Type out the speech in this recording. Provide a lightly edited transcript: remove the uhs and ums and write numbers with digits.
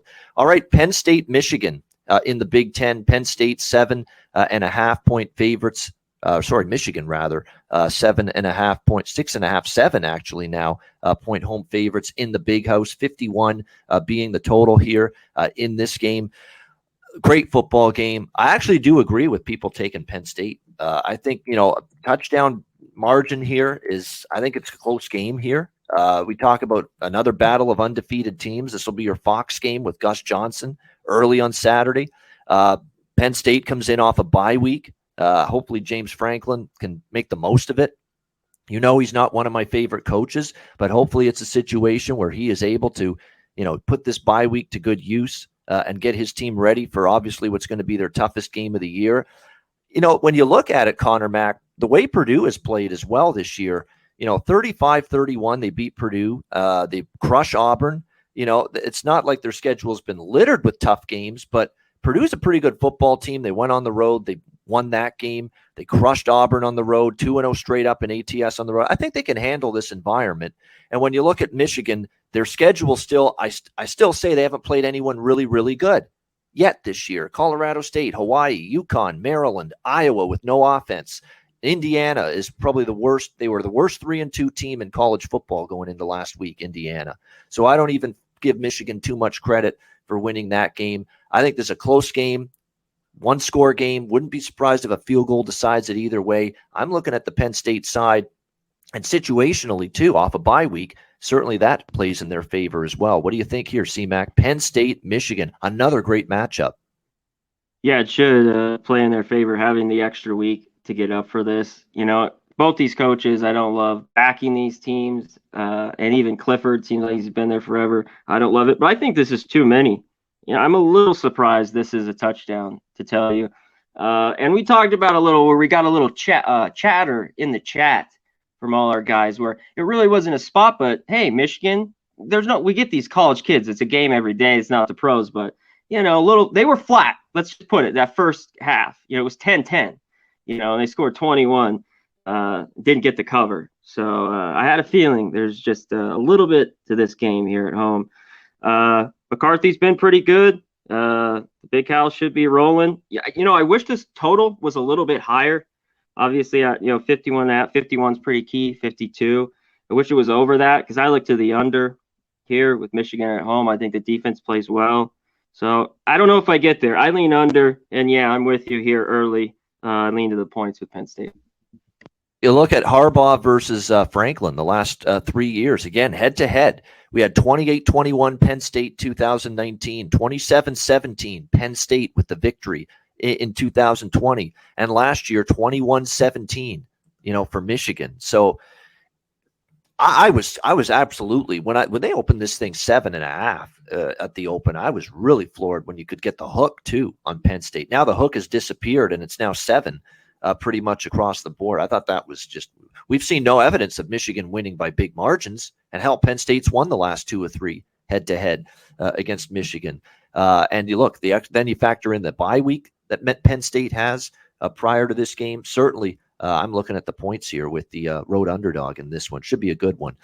field. All right, Penn State, Michigan in the Big Ten. Penn State 7.5-point favorites. Michigan rather, 7.5 point, 6.5, 7 actually now point home favorites in the Big House. 51 being the total here in this game. Great football game. I actually do agree with people taking Penn State. I think, touchdown margin here is, I think it's a close game here. We talk about another battle of undefeated teams. This will be your Fox game with Gus Johnson early on Saturday. Penn State comes in off a bye week. Hopefully James Franklin can make the most of it. He's not one of my favorite coaches, but hopefully it's a situation where he is able to, put this bye week to good use and get his team ready for obviously what's going to be their toughest game of the year. When you look at it, Conor, Mac, the way Purdue has played as well this year, 35-31, they beat Purdue. They crush Auburn. It's not like their schedule has been littered with tough games, but Purdue's a pretty good football team. They went on the road. They won that game. They crushed Auburn on the road, 2-0 straight up in ATS on the road. I think they can handle this environment. And when you look at Michigan, their schedule still, I still say they haven't played anyone really, really good yet this year. Colorado State, Hawaii, UConn, Maryland, Iowa with no offense. Indiana is probably the worst. They were the worst 3-2 team in college football going into last week, Indiana. So I don't even give Michigan too much credit for winning that game. I think this is a close game, one-score game. Wouldn't be surprised if a field goal decides it either way. I'm looking at the Penn State side, and situationally, too, off a bye week, certainly that plays in their favor as well. What do you think here, C-Mac? Penn State, Michigan, another great matchup. Yeah, it should play in their favor having the extra week to get up for this. Both these coaches, I don't love backing these teams, and even Clifford seems like he's been there forever. I don't love it, but I think this is too many. I'm a little surprised this is a touchdown, to tell you. And we talked about a little where we got a little chatter in the chat from all our guys where it really wasn't a spot, but hey, Michigan, we get these college kids. It's a game every day. It's not the pros, but they were flat. Let's just put it that first half. It was 10-10. And they scored 21. Didn't get the cover. So I had a feeling there's just a little bit to this game here at home. McCarthy's been pretty good. The Big House should be rolling. Yeah, I wish this total was a little bit higher. Obviously, 51's pretty key. 52. I wish it was over that because I look to the under here with Michigan at home. I think the defense plays well. So I don't know if I get there. I lean under, and yeah, I'm with you here early. I lean to the points with Penn State. You look at Harbaugh versus Franklin the last 3 years. Again, head-to-head. We had 28-21 Penn State 2019, 27-17 Penn State with the victory in 2020, and last year 21-17, for Michigan. So I was absolutely, when they opened this thing 7.5 at the open, I was really floored when you could get the hook too on Penn State. Now the hook has disappeared and it's now 7. Pretty much across the board. I thought that was we've seen no evidence of Michigan winning by big margins, and hell, Penn State's won the last 2 or 3 head-to-head against Michigan. And you look, then you factor in the bye week that Penn State has prior to this game. Certainly, I'm looking at the points here with the road underdog in this one. Should be a good one.